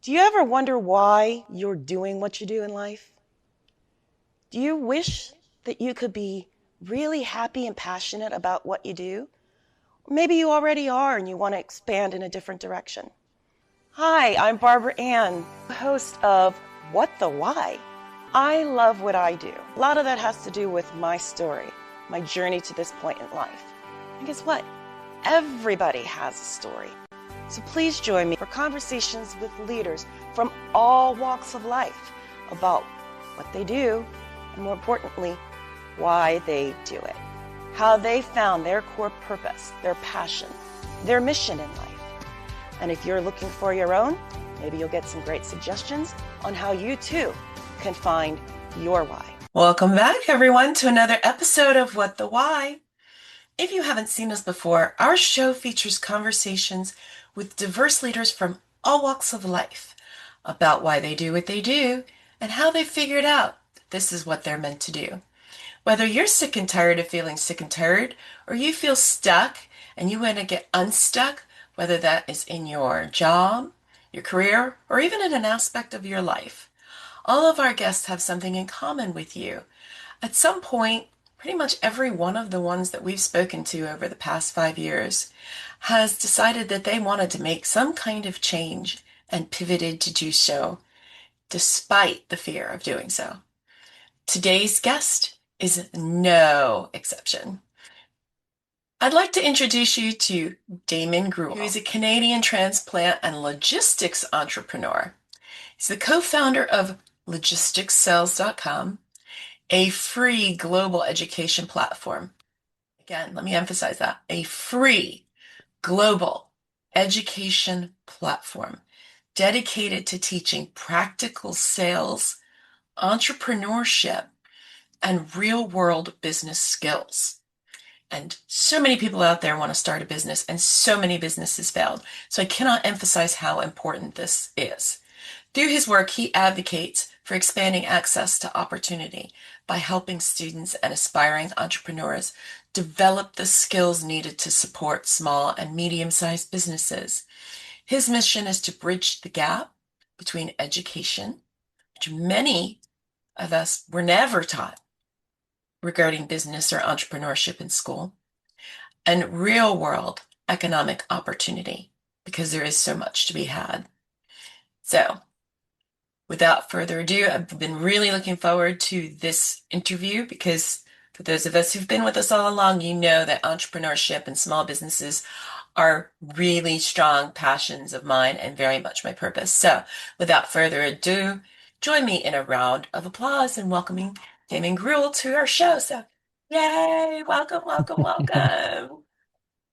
Do you ever wonder why you're doing what you do in life? Do you wish that you could be really happy and passionate about what you do? Or maybe you already are and you want to expand in a different direction. Hi, I'm Barbara Ann, host of What the Why? I love what I do. A lot of that has to do with my story, my journey to this point in life. And guess what? Everybody has a story. So please join me for conversations with leaders from all walks of life about what they do, and more importantly, why they do it, how they found their core purpose, their passion, their mission in life. And if you're looking for your own, maybe you'll get some great suggestions on how you too can find your why. Welcome back, everyone, to another episode of What the Why. If you haven't seen us before, our show features conversations with diverse leaders from all walks of life about why they do what they do and how they figured out that this is what they're meant to do. Whether you're sick and tired of feeling sick and tired, or you feel stuck and you want to get unstuck, whether that is in your job, your career, or even in an aspect of your life, all of our guests have something in common with you. At some point, pretty much every one of the ones that we've spoken to over the past 5 years has decided that they wanted to make some kind of change and pivoted to do so, despite the fear of doing so. Today's guest is no exception. I'd like to introduce you to Daman Grewal, who is a Canadian transplant and logistics entrepreneur. He's the co-founder of logisticsales.com, a free global education platform. Again, let me emphasize that, a free global education platform dedicated to teaching practical sales, entrepreneurship, and real-world business skills. And so many people out there want to start a business, and so many businesses failed. So I cannot emphasize how important this is. Through his work, he advocates for expanding access to opportunity by helping students and aspiring entrepreneurs develop the skills needed to support small and medium-sized businesses. His mission is to bridge the gap between education, which many of us were never taught regarding business or entrepreneurship in school, and real-world economic opportunity, because there is so much to be had. So, without further ado, I've been really looking forward to this interview because for those of us who've been with us all along, you know that entrepreneurship and small businesses are really strong passions of mine and very much my purpose. So without further ado, join me in a round of applause in welcoming Daman Grewal to our show. So yay, welcome, welcome, welcome.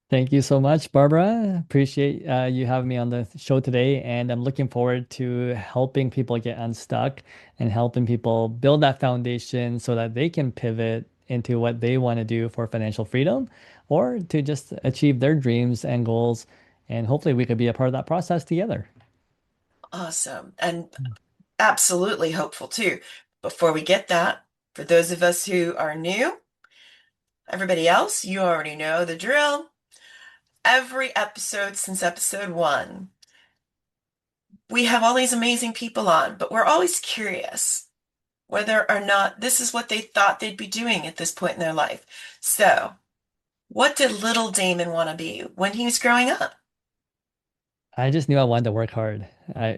Thank you so much, Barbara. Appreciate you having me on the show today. And I'm looking forward to helping people get unstuck and helping people build that foundation so that they can pivot into what they want to do for financial freedom or to just achieve their dreams and goals. And hopefully we could be a part of that process together. Awesome. And absolutely hopeful too. Before we get that, for those of us who are new, everybody else, you already know the drill. Every episode since episode 1, we have all these amazing people on, but we're always curious whether or not this is what they thought they'd be doing at this point in their life. So, what did little Damon want to be when he was growing up? I just knew I wanted to work hard. I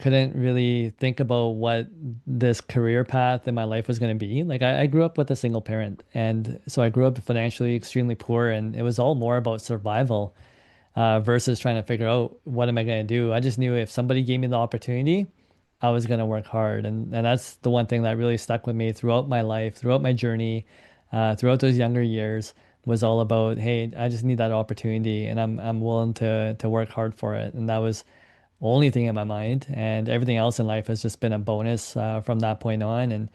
couldn't really think about what this career path in my life was going to be. Like I grew up with a single parent, and so I grew up financially extremely poor, and it was all more about survival versus trying to figure out what am I going to do. I just knew if somebody gave me the opportunity, I was going to work hard, and that's the one thing that really stuck with me throughout my life, throughout my journey, throughout those younger years was all about, hey, I just need that opportunity and I'm willing to work hard for it. And that was the only thing in my mind. And everything else in life has just been a bonus from that point on. And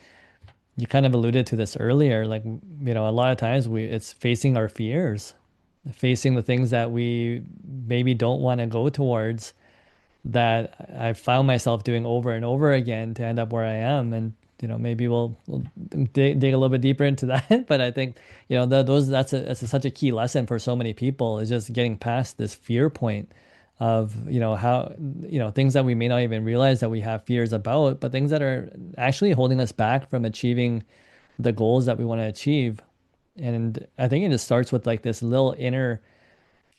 you kind of alluded to this earlier, like, a lot of times it's facing our fears, facing the things that we maybe don't want to go towards that I found myself doing over and over again to end up where I am. And maybe we'll dig a little bit deeper into that. But I think those that's such a key lesson for so many people is just getting past this fear point of, how, things that we may not even realize that we have fears about, but things that are actually holding us back from achieving the goals that we want to achieve. And I think it just starts with like this little inner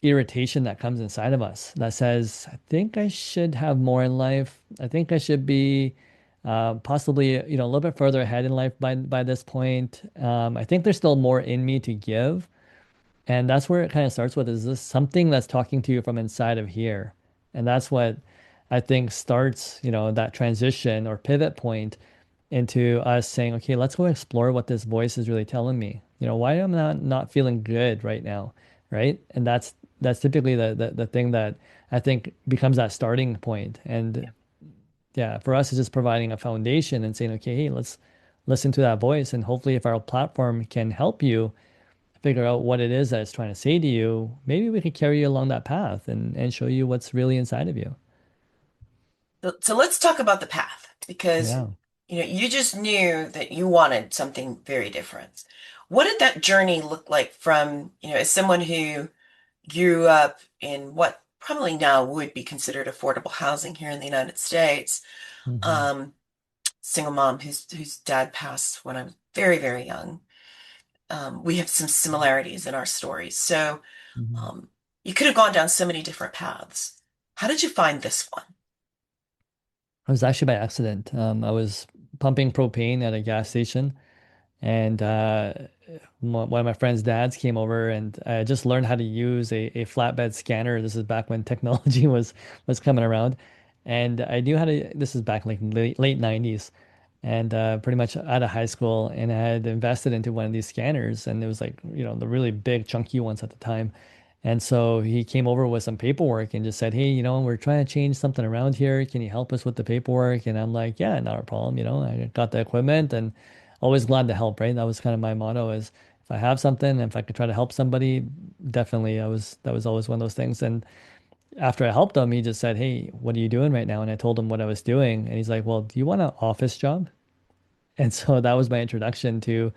irritation that comes inside of us that says, I think I should have more in life. I think I should be possibly, a little bit further ahead in life by this point. I think there's still more in me to give. And that's where it kind of starts with, is this something that's talking to you from inside of here? And that's what I think starts, that transition or pivot point into us saying, okay, let's go explore what this voice is really telling me. Why am I not feeling good right now? Right. And that's typically the thing that I think becomes that starting point. And yeah, for us, it's just providing a foundation and saying, okay, hey, let's listen to that voice. And hopefully if our platform can help you figure out what it is that it's trying to say to you, maybe we could carry you along that path and show you what's really inside of you. So let's talk about the path because Yeah. you just knew that you wanted something very different. What did that journey look like from, as someone who grew up in what probably now would be considered affordable housing here in the United States, Hmm. um, single mom whose dad passed when I was very, very young. We have some similarities in our stories. So Hmm. um, you could have gone down so many different paths. How did you find this one? It was actually by accident. I was pumping propane at a gas station, and one of my friend's dads came over, and I just learned how to use a flatbed scanner. This is back when technology was coming around, and I knew how to. This is back like late 90s, and pretty much out of high school, and I had invested into one of these scanners, and it was like, the really big chunky ones at the time. And so he came over with some paperwork and just said, hey, we're trying to change something around here. Can you help us with the paperwork? And I'm like, yeah, not a problem. I got the equipment and always glad to help, right? That was kind of my motto, is if I have something, if I could try to help somebody, definitely that was always one of those things. And after I helped him, he just said, hey, what are you doing right now? And I told him what I was doing. And he's like, well, do you want an office job? And so that was my introduction to,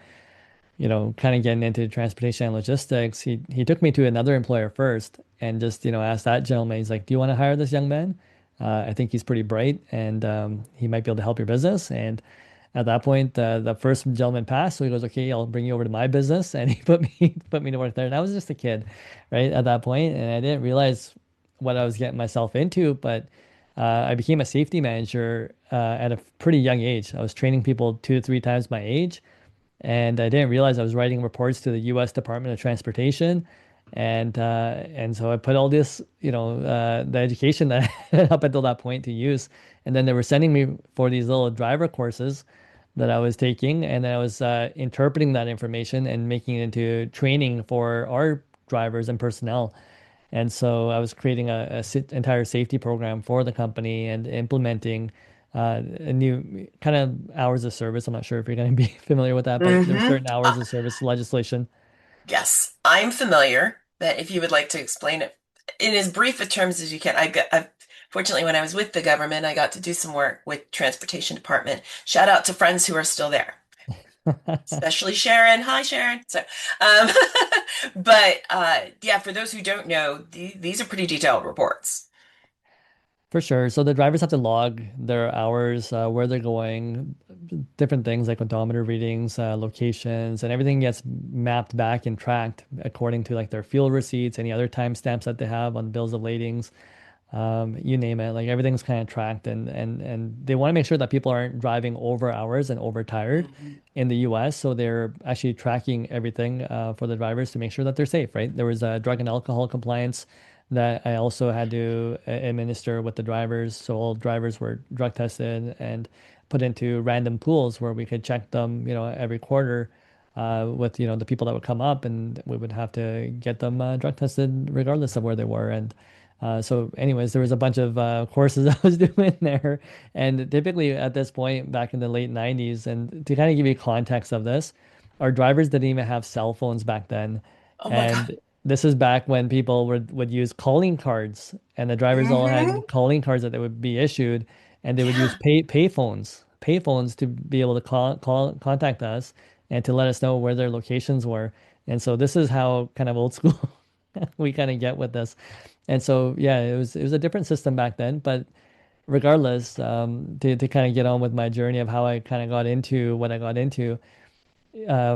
kind of getting into transportation and logistics. He took me to another employer first and just, asked that gentleman, he's like, do you want to hire this young man? I think he's pretty bright, and he might be able to help your business. And at that point, the first gentleman passed. So he goes, okay, I'll bring you over to my business. And he put me to work there. And I was just a kid, right, at that point, and I didn't realize what I was getting myself into. But I became a safety manager at a pretty young age. I was training people 2 to 3 times my age, and I didn't realize I was writing reports to the U.S. Department of Transportation, and so I put all this, the education that I had up until that point to use, and then they were sending me for these little driver courses that I was taking, and then I was interpreting that information and making it into training for our drivers and personnel. And so I was creating entire safety program for the company and implementing a new kind of hours of service. I'm not sure if you're going to be familiar with that, but there are Mm-hmm. certain hours of service legislation. Yes, I'm familiar, but if you would like to explain it in as brief a terms as you can, fortunately, when I was with the government, I got to do some work with Transportation Department. Shout out to friends who are still there, especially Sharon. Hi, Sharon. Um, but yeah, for those who don't know, these are pretty detailed reports. For sure. So the drivers have to log their hours, where they're going, different things like odometer readings, locations, and everything gets mapped back and tracked according to like their fuel receipts, any other timestamps that they have on bills of ladings, you name it. Like everything's kind of tracked, and they want to make sure that people aren't driving over hours and overtired Mhm. in the US. So they're actually tracking everything for the drivers to make sure that they're safe, right? There was a drug and alcohol compliance that I also had to administer with the drivers. So all drivers were drug tested and put into random pools where we could check them, every quarter with, the people that would come up, and we would have to get them drug tested regardless of where they were. And so, anyways, there was a bunch of courses I was doing there. And typically at this point, back in the late 90s, and to kind of give you context of this, our drivers didn't even have cell phones back then. Oh my God. And this is back when people would use calling cards, and the drivers all Hmm. had calling cards that they would be issued, and they would use Yeah. payphones to be able to contact us and to let us know where their locations were. And so this is how kind of old school we kind of get with this. And so yeah, it was a different system back then, but regardless, to kind of get on with my journey of how I kind of got into what I got into,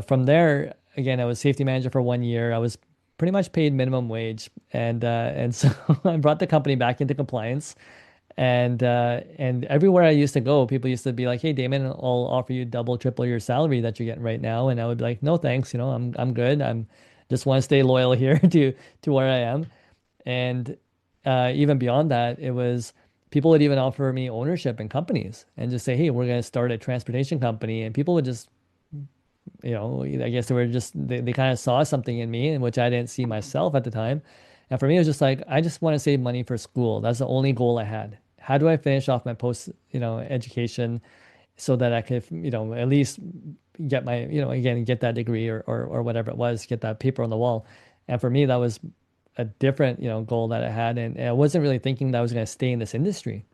from there, again, I was safety manager for 1 year. I was pretty much paid minimum wage, and so I brought the company back into compliance. And everywhere I used to go, people used to be like, "Hey, Damon, I'll offer you double, triple your salary that you're getting right now." And I would be like, "No, thanks. I'm good. I'm just want to stay loyal here to where I am." And even beyond that, it was people would even offer me ownership in companies and just say, "Hey, we're going to start a transportation company," and people would just I guess they kind of saw something in me in which I didn't see myself at the time. And for me, it was just like, I just want to save money for school. That's the only goal I had. How do I finish off my education so that I could, at least get my, again, get that degree or whatever it was, get that paper on the wall. And for me, that was a different, goal that I had. And I wasn't really thinking that I was going to stay in this industry.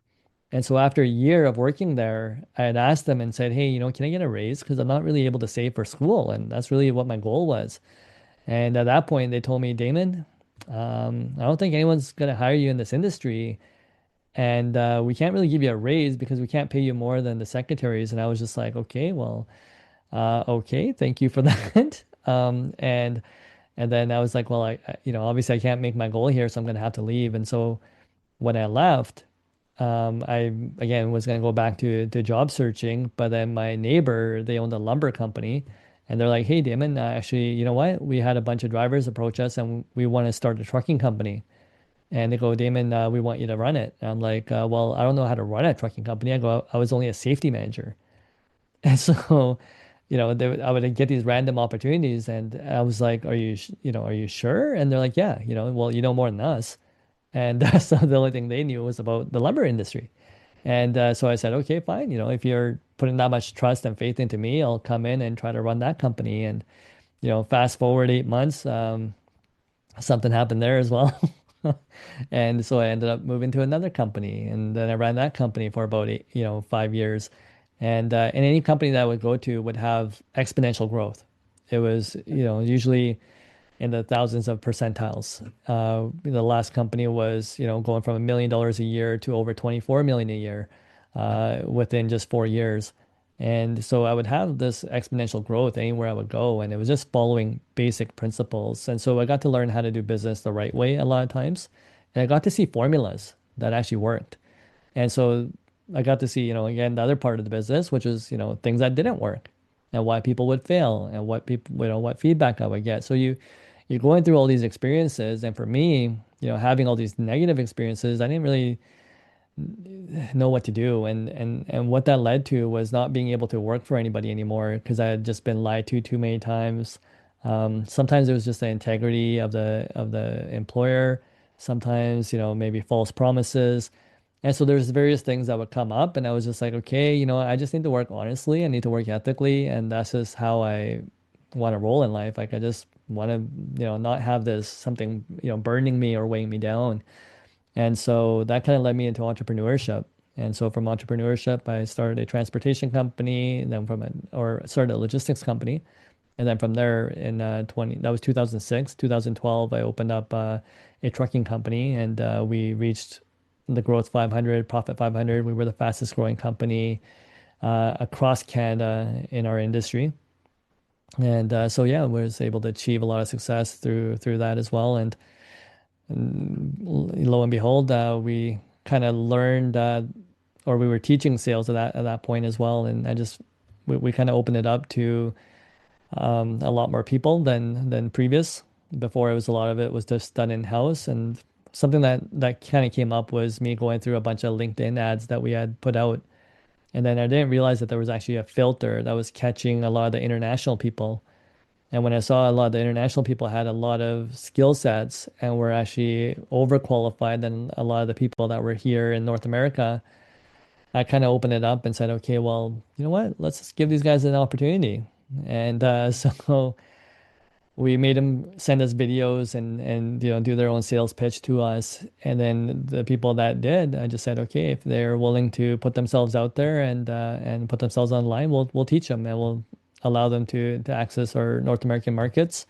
And so after a year of working there, I had asked them and said, "Hey, can I get a raise? Because I'm not really able to save for school." And that's really what my goal was. And at that point, they told me, "Damon, I don't think anyone's going to hire you in this industry. And we can't really give you a raise because we can't pay you more than the secretaries." And I was just like, "Okay, well, okay, thank you for that." And then I was like, "Well, obviously I can't make my goal here, so I'm going to have to leave." And so when I left, I again was going to go back to job searching, but then my neighbor, they owned a lumber company, and they're like, "Hey, Damon, actually, you know what? We had a bunch of drivers approach us, and we want to start a trucking company." And they go, "Damon, we want you to run it." And I'm like, "Well, I don't know how to run a trucking company." I go, "I was only a safety manager." And so, I would get these random opportunities, and I was like, are you sure?" And they're like, "Yeah, well, you know more than us." And so the only thing they knew was about the lumber industry. And so I said, "Okay, fine. If you're putting that much trust and faith into me, I'll come in and try to run that company." And, fast forward 8 months, something happened there as well. And so I ended up moving to another company, and then I ran that company for about 5 years. And any company that I would go to would have exponential growth. It was, usually in the thousands of percentiles. The last company was, going from $1 million a year to over 24 million a year within just 4 years. And so I would have this exponential growth anywhere I would go, and it was just following basic principles. And so I got to learn how to do business the right way a lot of times, and I got to see formulas that actually worked. And so I got to see, again, the other part of the business, which is, things that didn't work and why people would fail and what people, what feedback I would get. So you're going through all these experiences. And for me, having all these negative experiences, I didn't really know what to do. And what that led to was not being able to work for anybody anymore because I had just been lied to too many times. Sometimes it was just the integrity of the employer. Sometimes, maybe false promises. And so there's various things that would come up, and I was just like, okay, I just need to work honestly. I need to work ethically, and that's just how I want to roll in life. Like I just want to, not have this something, burning me or weighing me down. And so that kind of led me into entrepreneurship. And so from entrepreneurship, I started a transportation company, and then or started a logistics company. And then from there in that was 2006, 2012, I opened up a trucking company, and we reached the growth 500, profit 500. We were the fastest growing company across Canada in our industry. And so yeah, was able to achieve a lot of success through that as well. And lo and behold, we kind of learned, or we were teaching sales at that point as well. And we kind of opened it up to a lot more people than previous. Before, it was a lot of it was just done in house. And something that kind of came up was me going through a bunch of LinkedIn ads that we had put out. And then I didn't realize that there was actually a filter that was catching a lot of the international people. And when I saw a lot of the international people had a lot of skill sets and were actually overqualified than a lot of the people that were here in North America, I kind of opened it up and said, okay, well, you know what? Let's just give these guys an opportunity. And so we made them send us videos and do their own sales pitch to us. And then the people that did, I just said, okay, if they're willing to put themselves out there and put themselves online, we'll teach them and we'll allow them to access our North American markets.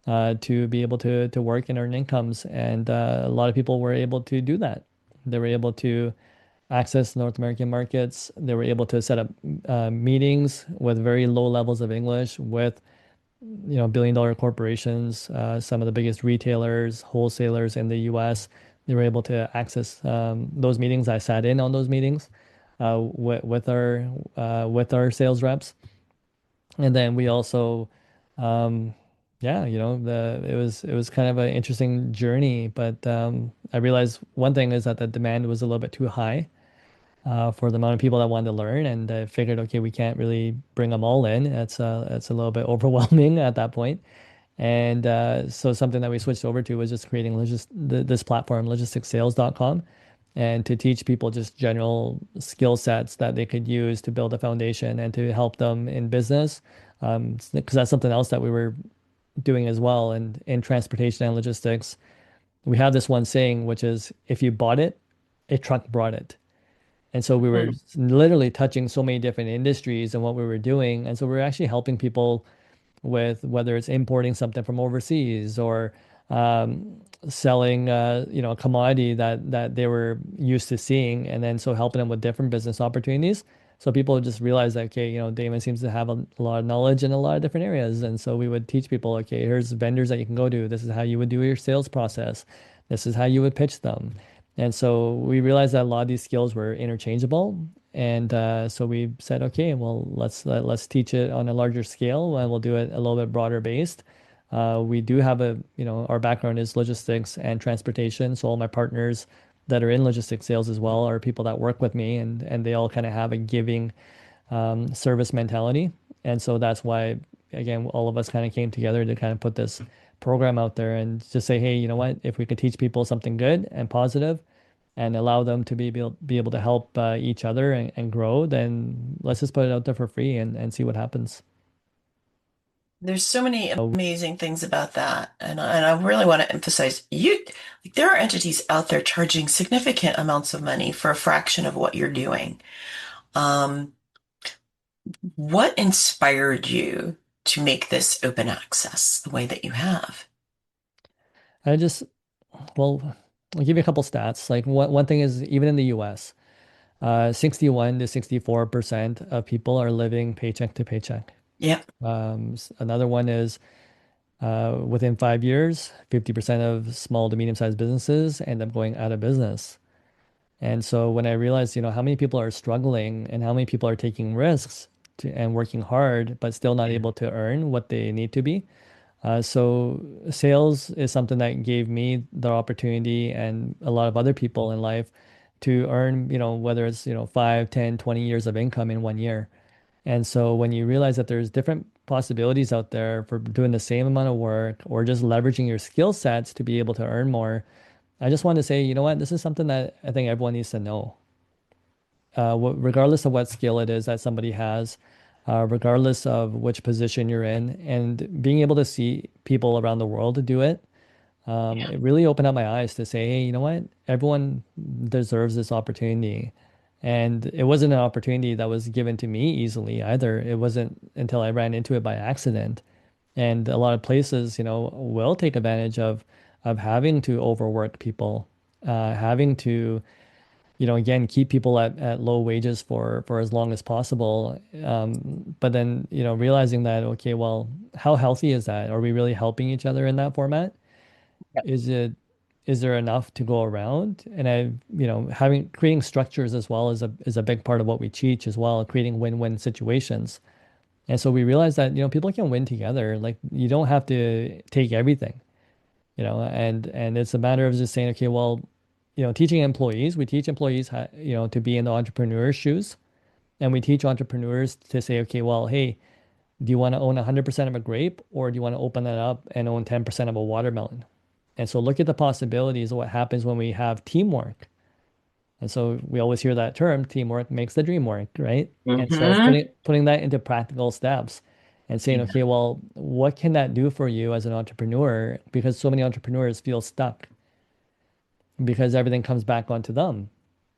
to be able to work and earn incomes. And a lot of people were able to do that. They were able to access North American markets. They were able to set up meetings with very low levels of English with billion-dollar corporations, some of the biggest retailers, wholesalers in the US. They were able to access those meetings. I sat in on those meetings with our sales reps, and then we also, um, yeah, it was kind of an interesting journey. But I realized one thing is that the demand was a little bit too high for the amount of people that wanted to learn, and I figured, okay, we can't really bring them all in. It's a little bit overwhelming at that point. And so something that we switched over to was just creating this platform, logisticsales.com, and to teach people just general skill sets that they could use to build a foundation and to help them in business. Because that's something else that we were doing as well. And in transportation and logistics, we have this one saying, which is if you bought it, a truck brought it. And so we were Mm. literally touching so many different industries and what we were doing. And so we were actually helping people with whether it's importing something from overseas or selling a commodity that they were used to seeing, and then so helping them with different business opportunities. So people just realize that, okay, Damon seems to have a lot of knowledge in a lot of different areas. And so we would teach people, okay, here's vendors that you can go to. This is how you would do your sales process. This is how you would pitch them. And so we realized that a lot of these skills were interchangeable. And so we said, okay, well, let's teach it on a larger scale, and we'll do it a little bit broader based. We do have our background is logistics and transportation. So all my partners that are in logistics sales as well are people that work with me, and they all kind of have a giving service mentality. And so that's why, again, all of us kind of came together to kind of put this program out there and just say, hey, you know what? If we could teach people something good and positive and allow them to be able to help each other and grow, then let's just put it out there for free and see what happens. There's so many So amazing things about that. And I really want to emphasize like, there are entities out there charging significant amounts of money for a fraction of what you're doing. Um, what inspired you to make this open access the way that you have? I just, well, I'll give you a couple stats. Like one thing is even in the US, 61 to 64% of people are living paycheck to paycheck. Yep. Another one is within 5 years, 50% of small to medium-sized businesses end up going out of business. And so when I realized, how many people are struggling and how many people are taking risks and working hard, but still not able to earn what they need to be. So sales is something that gave me the opportunity and a lot of other people in life to earn, whether it's, 5, 10, 20 years of income in 1 year. And so when you realize that there's different possibilities out there for doing the same amount of work or just leveraging your skill sets to be able to earn more, I just want to say, you know what, this is something that I think everyone needs to know. Regardless of what skill it is that somebody has, regardless of which position you're in, and being able to see people around the world to do it, Yeah. it really opened up my eyes to say, hey, you know what? Everyone deserves this opportunity. And it wasn't an opportunity that was given to me easily either. It wasn't until I ran into it by accident. And a lot of places, will take advantage of having to overwork people, having to, again, keep people at low wages for as long as possible. But then, realizing that, okay, well, how healthy is that? Are we really helping each other in that format? Yep. Is it is there enough to go around? And having creating structures as well is a big part of what we teach as well, creating win-win situations. And so we realize that, people can win together. Like you don't have to take everything, and it's a matter of just saying, okay, well, teaching employees, we teach employees how, to be in the entrepreneur's shoes. And we teach entrepreneurs to say, okay, well, hey, do you want to own 100% of a grape or do you want to open that up and own 10% of a watermelon? And so look at the possibilities of what happens when we have teamwork. And so we always hear that term, teamwork makes the dream work, right? And so Mm-hmm. putting that into practical steps and saying, Yeah. okay, well, what can that do for you as an entrepreneur? Because so many entrepreneurs feel stuck because everything comes back onto them.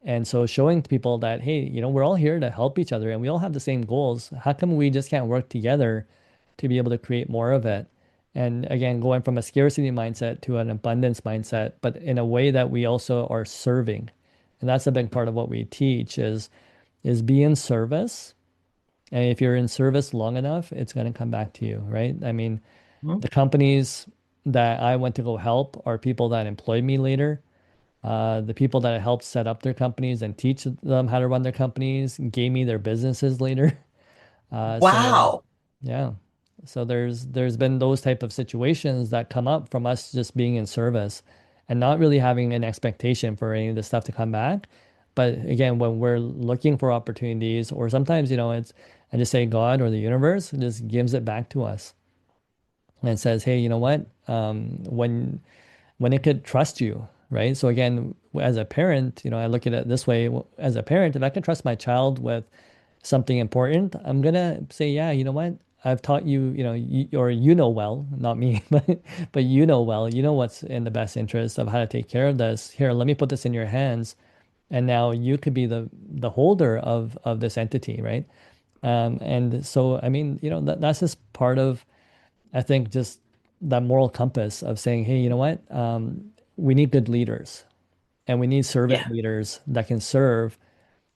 And so showing people that, hey, we're all here to help each other and we all have the same goals. How come we just can't work together to be able to create more of it? And again, going from a scarcity mindset to an abundance mindset, but in a way that we also are serving. And that's a big part of what we teach is be in service. And if you're in service long enough, it's going to come back to you, right? I mean, Mhm. the companies that I went to go help are people that employed me later. The people that I helped set up their companies and teach them how to run their companies gave me their businesses later. So Wow. yeah. So there's been those type of situations that come up from us just being in service and not really having an expectation for any of this stuff to come back. But again, when we're looking for opportunities, or sometimes, it's I just say God or the universe just gives it back to us and says, hey, you know what? When it could trust you, right? So again, as a parent, I look at it this way. As a parent, if I can trust my child with something important, I'm gonna say, yeah, you know what? I've taught you, or well, not me, but well, what's in the best interest of how to take care of this. Here, let me put this in your hands, and now you could be the holder of this entity, right? And so, I mean, that's just part of, I think, just that moral compass of saying, hey, you know what? We need good leaders, and we need servant Yeah. leaders that can serve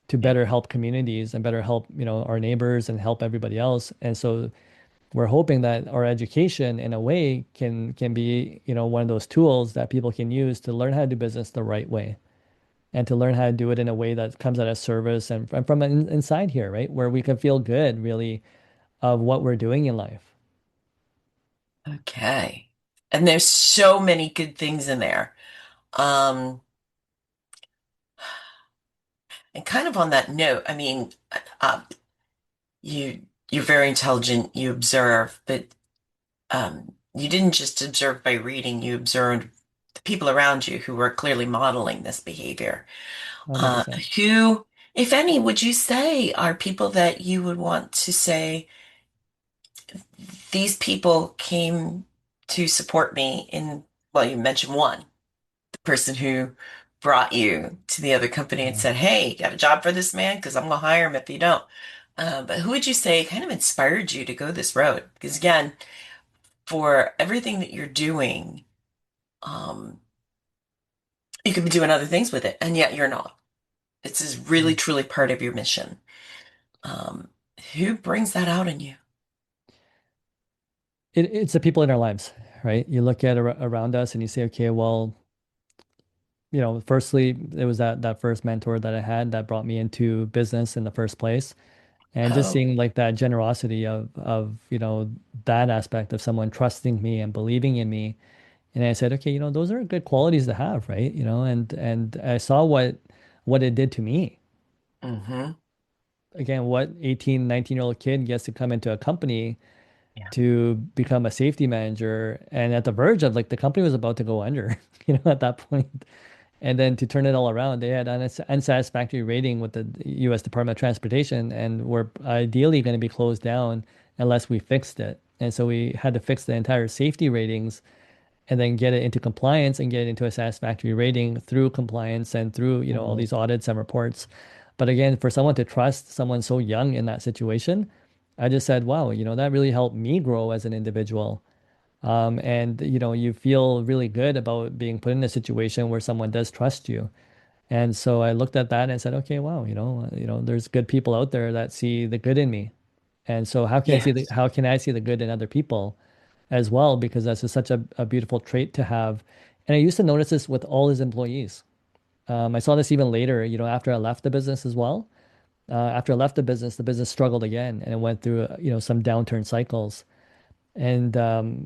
to Yeah. better help communities and better help, our neighbors and help everybody else. And so we're hoping that our education in a way can be, one of those tools that people can use to learn how to do business the right way and to learn how to do it in a way that comes out of service and from inside here, right? Where we can feel good really of what we're doing in life. Okay. And there's so many good things in there. Um, and kind of on that note, I mean, uh, you you're very intelligent, you observe, but you didn't just observe by reading, you observed the people around you who were clearly modeling this behavior. 100%. Who, if any, would you say are people that you would want to say, these people came to support me in, well, you mentioned one, the person who brought you to the other company and Yeah. said, hey, you have a job for this man? Because I'm going to hire him if you don't. But who would you say kind of inspired you to go this road? Because again, for everything that you're doing, um, you could be doing other things with it, and yet you're not. This is really, truly part of your mission. Um, who brings that out in you? It's the people in our lives, right? You look at around us and you say, okay, well, firstly, it was that first mentor that I had that brought me into business in the first place. And just Oh, seeing like that generosity of, that aspect of someone trusting me and believing in me. And I said, okay, those are good qualities to have, right? And I saw what it did to me. mm-hmm. Again, what 18, 19-year-old kid gets to come into a company Yeah. to become a safety manager and at the verge of like the company was about to go under, at that point. And then to turn it all around, they had an unsatisfactory rating with the U.S. Department of Transportation and were ideally going to be closed down unless we fixed it. And so we had to fix the entire safety ratings and then get it into compliance and get it into a satisfactory rating through compliance and through, all Mhm. these audits and reports. But again, for someone to trust someone so young in that situation, I just said, wow, that really helped me grow as an individual. And you feel really good about being put in a situation where someone does trust you. And so I looked at that and said, okay, wow, there's good people out there that see the good in me. And so Yes. how can I see the good in other people as well? Because that's just such a beautiful trait to have. And I used to notice this with all his employees. I saw this even later, after I left the business as well. After I left the business struggled again and it went through, some downturn cycles. And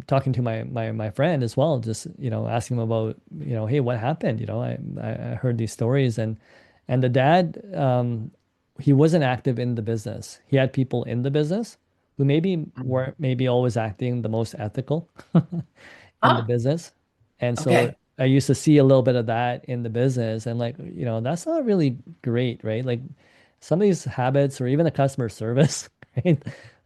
talking to my friend as well, just asking him about hey, what happened? I heard these stories and the dad he wasn't active in the business. He had people in the business who maybe Mhm. weren't maybe always acting the most ethical in the Ah, business. And so okay. I used to see a little bit of that in the business and like, that's not really great, right? Like some of these habits or even the customer service, right?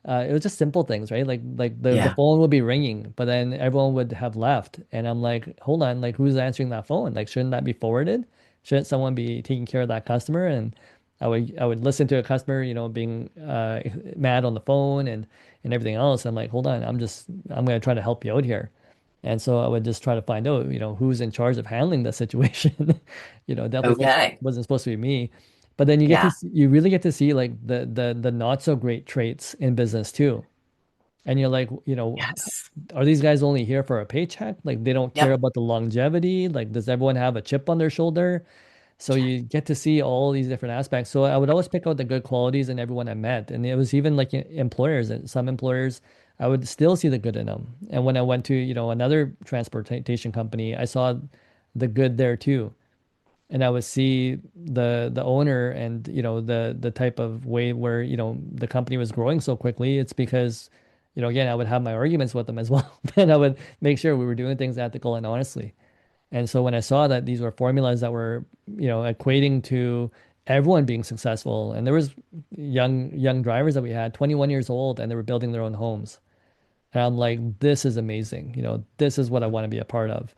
It was just simple things, right? Like the Yeah. phone would be ringing, but then everyone would have left. And I'm like, hold on, like who's answering that phone? Like, shouldn't that be forwarded? Shouldn't someone be taking care of that customer? I would listen to a customer, being mad on the phone and everything else. I'm like, hold on, I'm gonna try to help you out here. And so I would just try to find out, who's in charge of handling the situation. Definitely Okay. wasn't supposed to be me. But then Yeah. you really get to see like the not so great traits in business too. And you're like, Yes. are these guys only here for a paycheck? Like they don't care Yep. about the longevity? Like does everyone have a chip on their shoulder? So you get to see all these different aspects. So I would always pick out the good qualities in everyone I met. And it was even like employers, and some employers, I would still see the good in them. And when I went to, another transportation company, I saw the good there too. And I would see the owner and, the type of way where, the company was growing so quickly. It's because, again, I would have my arguments with them as well. And I would make sure we were doing things ethical and honestly. And so when I saw that these were formulas that were, equating to everyone being successful, and there was young drivers that we had, 21 years old, and they were building their own homes. And I'm like, this is amazing. This is what I want to be a part of.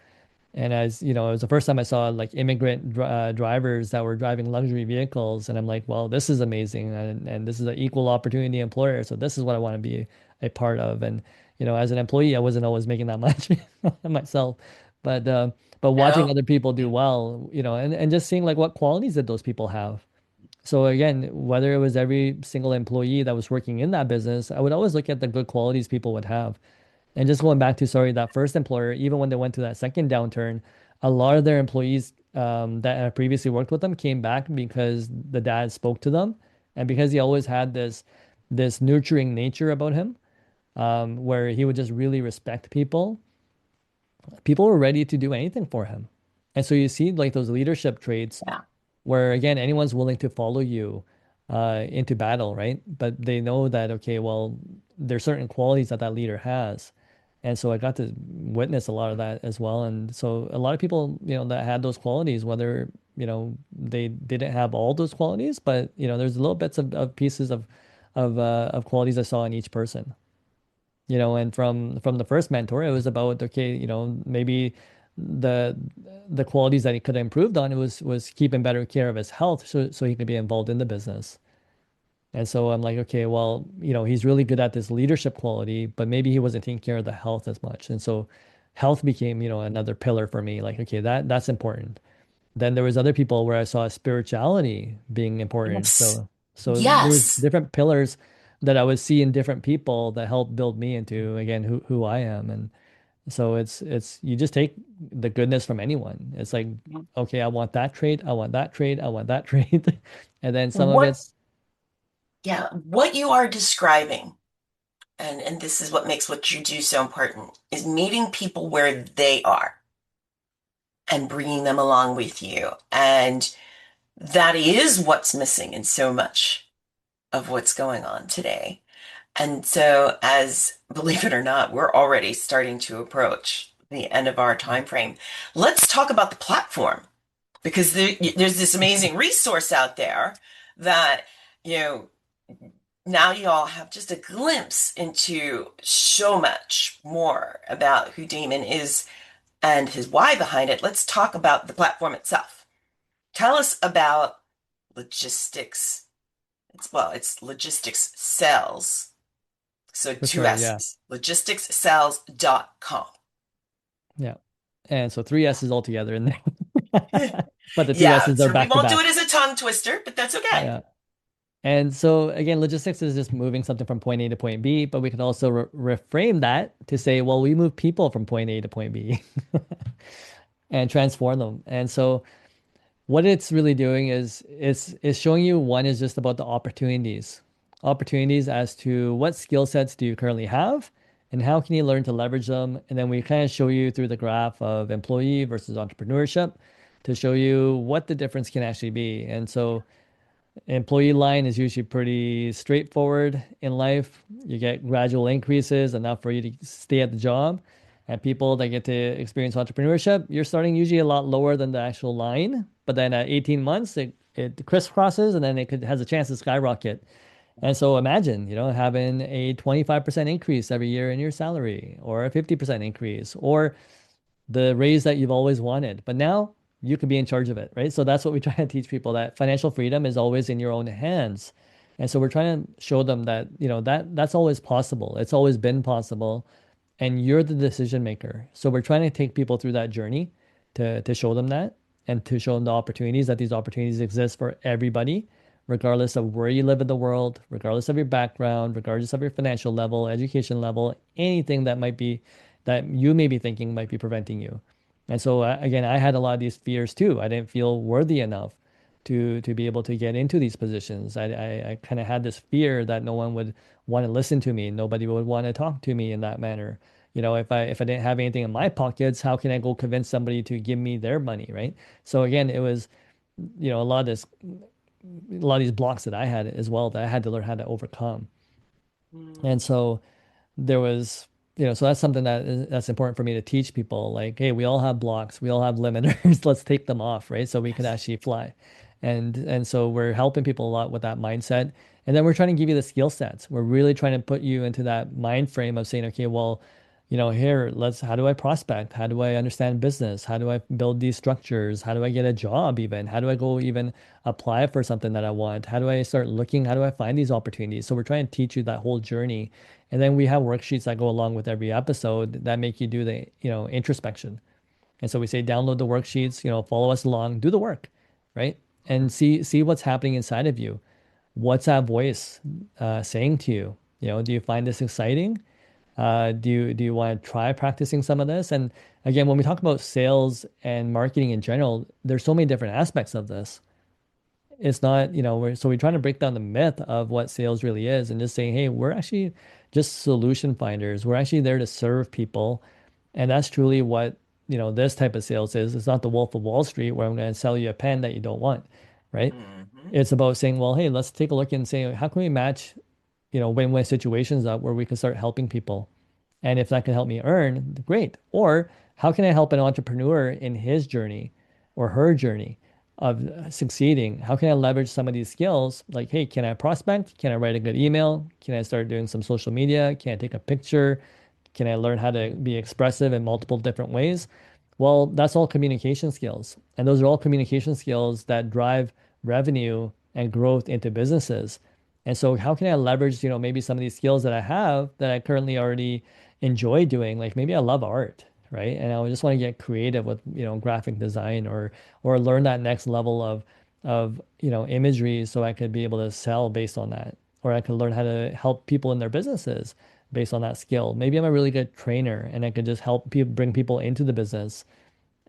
And as you know, it was the first time I saw like immigrant drivers that were driving luxury vehicles, and I'm like, well, this is amazing, and this is an equal opportunity employer. So this is what I want to be a part of. And as an employee, I wasn't always making that much myself, but uh, but watching No. other people do well, and just seeing like what qualities that those people have. So again, whether it was every single employee that was working in that business, I would always look at the good qualities people would have. And just going back to, sorry, that first employer, even when they went to that second downturn, a lot of their employees that had previously worked with them came back because the dad spoke to them, and because he always had this nurturing nature about him, where he would just really respect people. People were ready to do anything for him, and so you see like those leadership traits Yeah. where again anyone's willing to follow you into battle, right? But they know that okay, well, there's certain qualities that that leader has, and so I got to witness a lot of that as well. And so a lot of people, that had those qualities, whether they didn't have all those qualities, but there's little bits of pieces of qualities I saw in each person. And from the first mentor, it was about okay, maybe the the qualities that he could have improved on was keeping better care of his health so he could be involved in the business. And so I'm like, okay, well, he's really good at this leadership quality, but maybe he wasn't taking care of the health as much. And so health became, another pillar for me. Like, okay, that's important. Then there was other people where I saw spirituality being important. Yes. So there was Yes. different pillars that I would see in different people that helped build me into again who I am. And so it's you just take the goodness from anyone. It's like, okay, I want that trait, I want that trait, I want that trait. And then some of What, it's yeah, what you are describing, and this is what makes what you do so important, is meeting people where they are and bringing them along with you. And that is what's missing in so much of what's going on today. And so, as believe it or not, we're already starting to approach the end of our time frame. Let's talk about the platform because there's this amazing resource out there that, you know, now you all have just a glimpse into so much more about who Damon is and his why behind it. Let's talk about the platform itself. Tell us about logistics. It's logistics sales. So for two sure, yeah. S's, logisticscells.com. Yeah. And so three S's altogether in there. But the two Yeah, S's are so we back to won't do it back. as a tongue twister, but that's okay. Yeah. And so again, logistics is just moving something from point A to point B, but we could also reframe that to say, well, we move people from point A to point B and transform them. And so what it's really doing is it's showing you one is just about the opportunities as to what skill sets do you currently have and how can you learn to leverage them. And then we kind of show you through the graph of employee versus entrepreneurship to show you what the difference can actually be. And so employee line is usually pretty straightforward in life. You get gradual increases enough for you to stay at the job. And people that get to experience entrepreneurship, you're starting usually a lot lower than the actual line. But then at 18 months, it crisscrosses and then has a chance to skyrocket. And so imagine, having a 25% increase every year in your salary or a 50% increase or the raise that you've always wanted. But now you could be in charge of it, right? So that's what we try to teach people, that financial freedom is always in your own hands. And so we're trying to show them that, that's always possible. It's always been possible, and you're the decision maker. So we're trying to take people through that journey to show them that, and to show them the opportunities, that these opportunities exist for everybody, regardless of where you live in the world, regardless of your background, regardless of your financial level, education level, anything that you may be thinking might be preventing you. And so again, I had a lot of these fears too. I didn't feel worthy enough to be able to get into these positions. I kind of had this fear that no one would want to listen to me. Nobody would want to talk to me in that manner. If I didn't have anything in my pockets, how can I go convince somebody to give me their money, right? So again, it was, a lot of these blocks that I had as well, that I had to learn how to overcome. And Mm, so there was, so that's something that's important for me to teach people. Like, hey, we all have blocks, we all have limiters. Let's take them off, right? So we could yes. actually fly. And so we're helping people a lot with that mindset. And then we're trying to give you the skill sets. We're really trying to put you into that mind frame of saying, okay, well, here, how do I prospect? How do I understand business? How do I build these structures? How do I get a job even? How do I go even apply for something that I want? How do I start looking? How do I find these opportunities? So we're trying to teach you that whole journey. And then we have worksheets that go along with every episode that make you do the, introspection. And so we say, download the worksheets, follow us along, do the work, right? And see what's happening inside of you. What's that voice saying to you? Do you find this exciting? Do you want to try practicing some of this? And again, when we talk about sales and marketing in general, there's so many different aspects of this. It's not, we're trying to break down the myth of what sales really is, and just saying, hey, we're actually just solution finders. We're actually there to serve people. And that's truly what, this type of sales is. It's not the Wolf of Wall Street where I'm going to sell you a pen that you don't want, right? Hmm. It's about saying, well, hey, let's take a look and say, how can we match, win-win situations up where we can start helping people? And if that can help me earn, great. Or how can I help an entrepreneur in his journey or her journey of succeeding? How can I leverage some of these skills? Like, hey, can I prospect? Can I write a good email? Can I start doing some social media? Can I take a picture? Can I learn how to be expressive in multiple different ways? Well, that's all communication skills. And those are all communication skills that drive revenue and growth into businesses. And so how can I leverage, maybe some of these skills that I have that I currently already enjoy doing? Like maybe I love art, right? And I just want to get creative with, graphic design, or learn that next level of, imagery so I could be able to sell based on that. Or I could learn how to help people in their businesses based on that skill. Maybe I'm a really good trainer and I could just help people, bring people into the business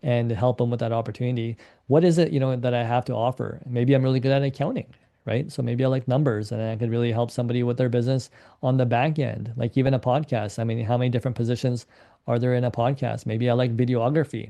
and help them with that opportunity. What is it, that I have to offer? Maybe I'm really good at accounting, right? So maybe I like numbers and I could really help somebody with their business on the back end, like even a podcast. I mean, how many different positions are there in a podcast? Maybe I like videography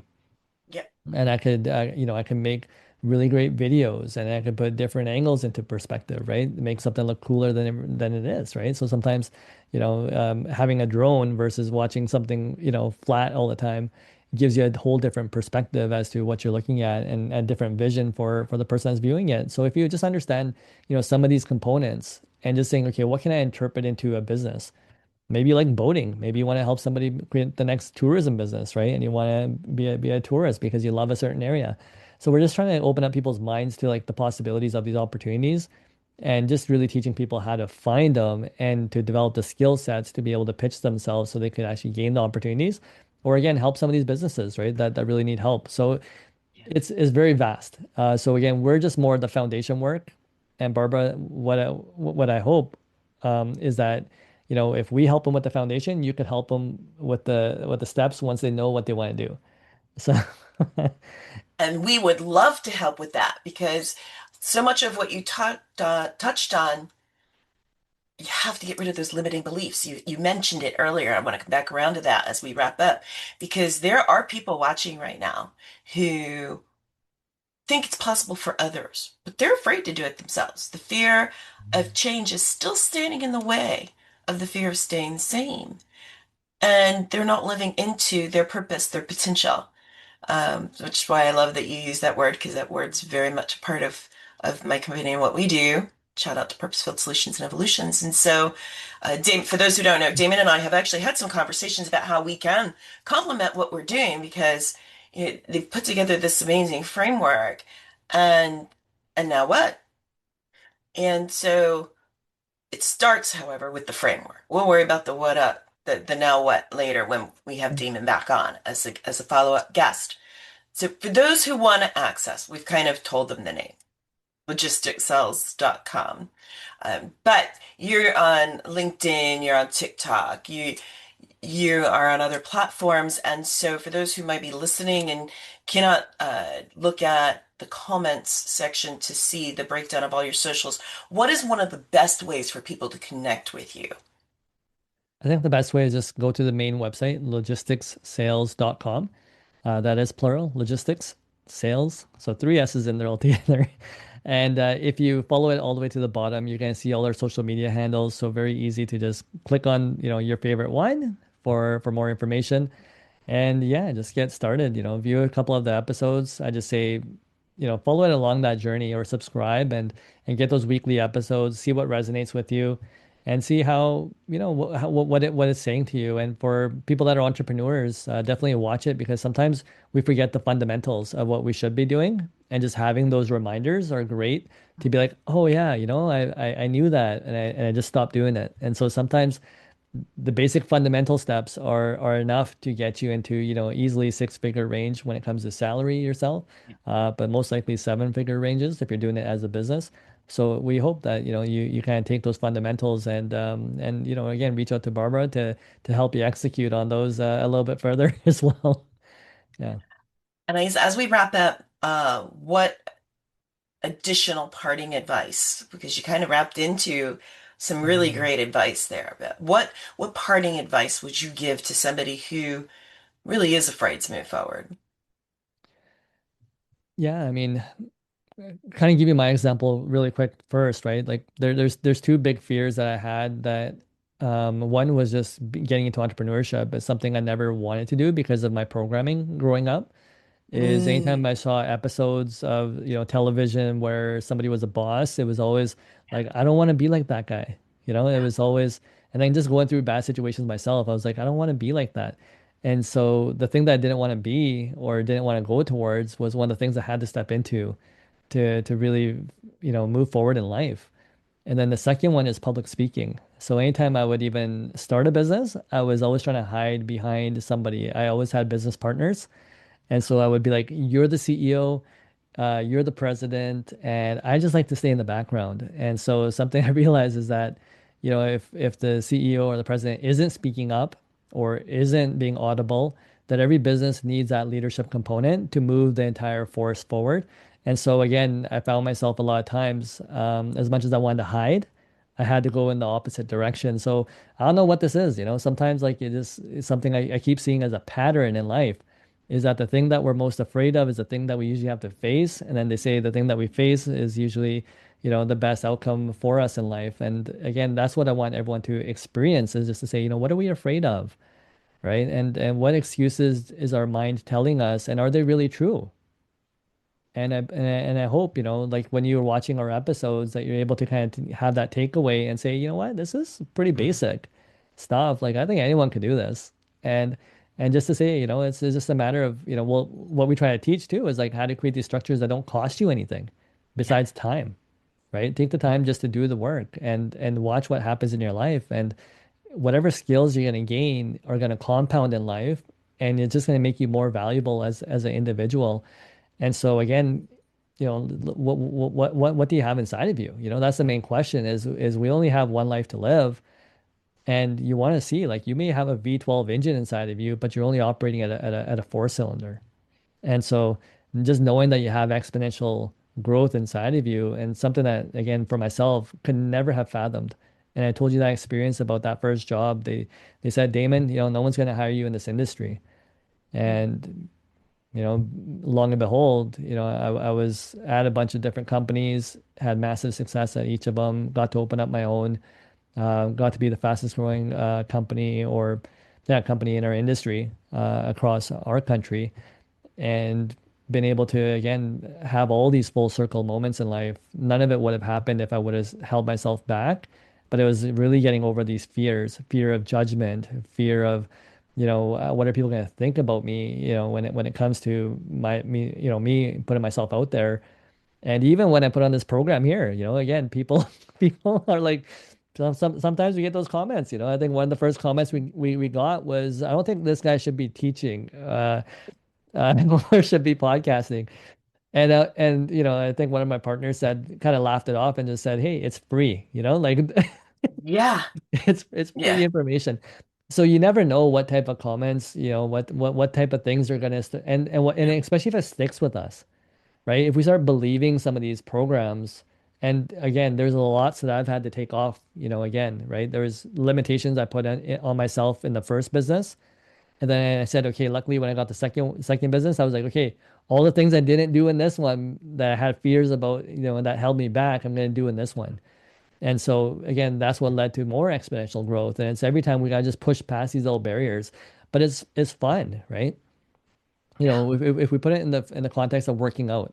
Yep. and I could, I can make really great videos and I could put different angles into perspective, right? Make something look cooler than it is, right? So sometimes, having a drone versus watching something, flat all the time gives you a whole different perspective as to what you're looking at, and a different vision for the person that's viewing it. So if you just understand, some of these components and just saying, okay, what can I interpret into a business? Maybe you like boating. Maybe you want to help somebody create the next tourism business, right? And you want to be a tourist because you love a certain area. So we're just trying to open up people's minds to like the possibilities of these opportunities, and just really teaching people how to find them and to develop the skill sets to be able to pitch themselves so they could actually gain the opportunities, or again, help some of these businesses, right? That really need help. So Yeah. it's very vast. So again, we're just more the foundation work. And Barbara, what I hope is that, if we help them with the foundation, you can help them with the steps once they know what they want to do. So And we would love to help with that because so much of what you touched on, you have to get rid of those limiting beliefs. You mentioned it earlier. I want to come back around to that as we wrap up because there are people watching right now who think it's possible for others, but they're afraid to do it themselves. The fear of change is still standing in the way of the fear of staying the same. And they're not living into their purpose, their potential. Which is why I love that you use that word because that word's very much a part of my company and what we do. Shout out to Purposeful Solutions and Evolutions. And so, for those who don't know, Damon and I have actually had some conversations about how we can complement what we're doing because they've put together this amazing framework, and now what? And so it starts, however, with the framework. We'll worry about the what up, the now what later when we have Damon back on as a follow-up guest. So for those who want to access, we've kind of told them the name, logisticcells.com. But you're on LinkedIn, you're on TikTok, you are on other platforms. And so for those who might be listening and cannot look at the comments section to see the breakdown of all your socials, what is one of the best ways for people to connect with you? I think the best way is just go to the main website, logisticssales.com. That is plural, logistics, sales. So three S's in there altogether. And if you follow it all the way to the bottom, you're going to see all our social media handles. So very easy to just click on, your favorite one for more information. And yeah, just get started, view a couple of the episodes. I just say, follow it along that journey or subscribe and get those weekly episodes, see what resonates with you and see how, what it's saying to you. And for people that are entrepreneurs, definitely watch it because sometimes we forget the fundamentals of what we should be doing. And just having those reminders are great to be like, oh yeah, I knew that and I just stopped doing it. And so sometimes the basic fundamental steps are enough to get you into, easily six-figure range when it comes to salary yourself, but most likely seven-figure ranges if you're doing it as a business. So we hope that, you kind of take those fundamentals and again, reach out to Barbara to help you execute on those a little bit further as well. Yeah. And as we wrap up, what additional parting advice? Because you kind of wrapped into some really Mm. great advice there. But what parting advice would you give to somebody who really is afraid to move forward? Yeah, I mean, kind of give you my example really quick first, right? Like there's two big fears that I had that one was just getting into entrepreneurship. It's something I never wanted to do because of my programming growing up is anytime I Mm. saw episodes of, television where somebody was a boss, it was always like, I don't want to be like that guy. It was always, and then just going through bad situations myself, I was like, I don't want to be like that. And so the thing that I didn't want to be or didn't want to go towards was one of the things I had to step into to really, move forward in life. And then the second one is public speaking. So anytime I would even start a business, I was always trying to hide behind somebody. I always had business partners and so I would be like, you're the CEO, you're the president, and I just like to stay in the background. And so something I realized is that, if the CEO or the president isn't speaking up or isn't being audible, that every business needs that leadership component to move the entire force forward. And so again, I found myself a lot of times, as much as I wanted to hide, I had to go in the opposite direction. So I don't know what this is, sometimes like it's something I keep seeing as a pattern in life is that the thing that we're most afraid of is the thing that we usually have to face. And then they say the thing that we face is usually, the best outcome for us in life. And again, that's what I want everyone to experience is just to say, what are we afraid of? Right. And what excuses is our mind telling us? And are they really true? And I hope, like when you're watching our episodes that you're able to kind of have that takeaway and say, you know what, this is pretty basic stuff. Like I think anyone could do this. And and just to say, it's just a matter of, well, what we try to teach too is like how to create these structures that don't cost you anything Yeah. besides time, right? Take the time just to do the work and watch what happens in your life. And whatever skills you're going to gain are going to compound in life and it's just going to make you more valuable as an individual. And so again, what do you have inside of you? That's the main question is we only have one life to live and you want to see like you may have a V12 engine inside of you, but you're only operating at a four cylinder. And so just knowing that you have exponential growth inside of you and something that again for myself could never have fathomed. And I told you that experience about that first job. They said, Damon, no one's going to hire you in this industry. And long and behold, I was at a bunch of different companies, had massive success at each of them, got to open up my own, got to be the fastest growing company or that company in our industry across our country, and been able to again have all these full circle moments in life. None of it would have happened if I would have held myself back, but it was really getting over these fears, fear of judgment, fear of what are people going to think about me, when it comes to me putting myself out there. And even when I put on this program here, again, people people are like, sometimes we get those comments. I think one of the first comments we got was, I don't think this guy should be teaching, or should be podcasting. And I think one of my partners said, kind of laughed it off and just said, "Hey, it's free," like Yeah. it's free Yeah. information. So you never know what type of comments, what type of things are gonna and Yeah. especially if it sticks with us, right? If we start believing some of these programs, and again, there's a lots that I've had to take off, again, right? There's limitations I put on myself in the first business. And then I said, okay, luckily when I got the second business, I was like, okay, all the things I didn't do in this one that I had fears about, that held me back, I'm going to do in this one. And so again, that's what led to more exponential growth. And it's every time we gotta just push past these little barriers, but it's fun, right? Yeah. If we put it in the context of working out,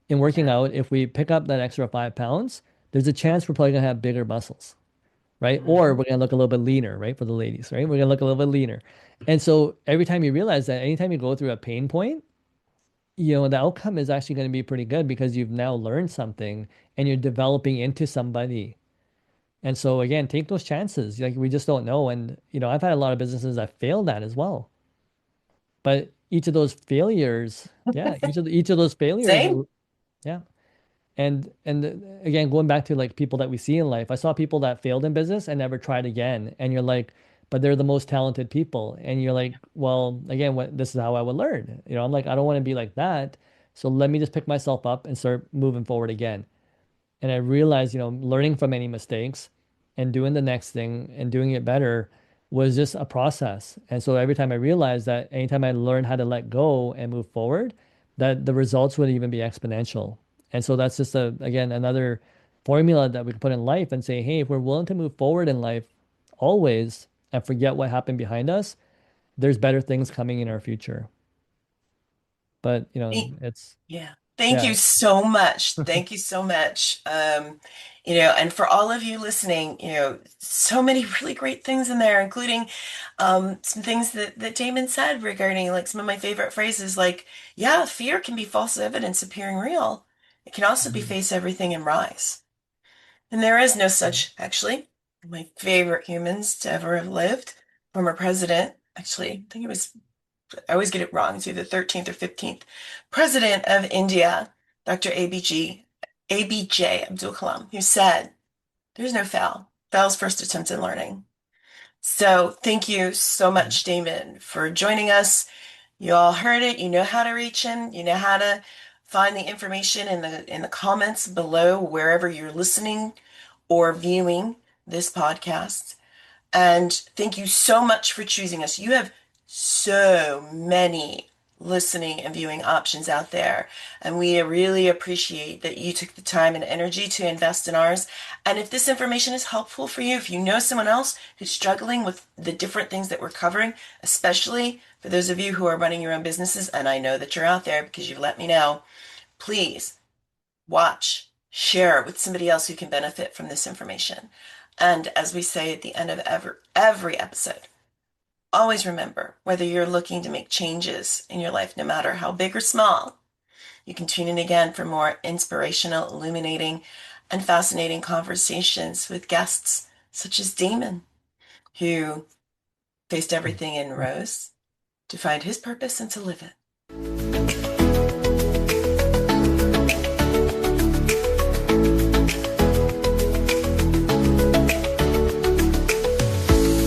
in working Yeah. out, if we pick up that extra 5 pounds, there's a chance we're probably gonna have bigger muscles, right? Or Mhm. we're gonna look a little bit leaner, right? For the ladies, right? We're gonna look a little bit leaner. And so every time you realize that, anytime you go through a pain point, the outcome is actually going to be pretty good because you've now learned something and you're developing into somebody. And so again, take those chances. Like, we just don't know. And I've had a lot of businesses that failed at as well. But each of those failures, yeah, each of those failures, Same. yeah. And again, going back to like people that we see in life, I saw people that failed in business and never tried again. And you're like, but they're the most talented people. And you're like, well, again, this is how I would learn. I'm like, I don't want to be like that. So let me just pick myself up and start moving forward again. And I realized, learning from any mistakes and doing the next thing and doing it better was just a process. And so every time I realized that, anytime I learned how to let go and move forward, that the results would even be exponential. And so that's just again, another formula that we can put in life and say, hey, if we're willing to move forward in life always and forget what happened behind us, there's better things coming in our future. But, it's, Yeah. Thank yeah. you so much. Thank you so much. And for all of you listening, so many really great things in there, including some things that Damon said regarding like some of my favorite phrases, like, yeah, fear can be false evidence appearing real. It can also be Mhm. face everything and rise. And there is no such, actually. My favorite humans to ever have lived, former president, actually, I think it was I always get it wrong. It's either 13th or 15th. President of India, Dr. ABJ Abdul Kalam, who said, there's no fail. Fail's first attempt in learning. So thank you so Yeah. much, Damon, for joining us. You all heard it. You know how to reach him. You know how to find the information in the comments below wherever you're listening or viewing this podcast. And thank you so much for choosing us. You have so many listening and viewing options out there. And we really appreciate that you took the time and energy to invest in ours. And if this information is helpful for you, if you know someone else who's struggling with the different things that we're covering, especially for those of you who are running your own businesses, and I know that you're out there because you've let me know, please watch, share with somebody else who can benefit from this information. And as we say at the end of every episode, always remember whether you're looking to make changes in your life, no matter how big or small, you can tune in again for more inspirational, illuminating, and fascinating conversations with guests such as Damon, who faced everything and rose to find his purpose and to live it.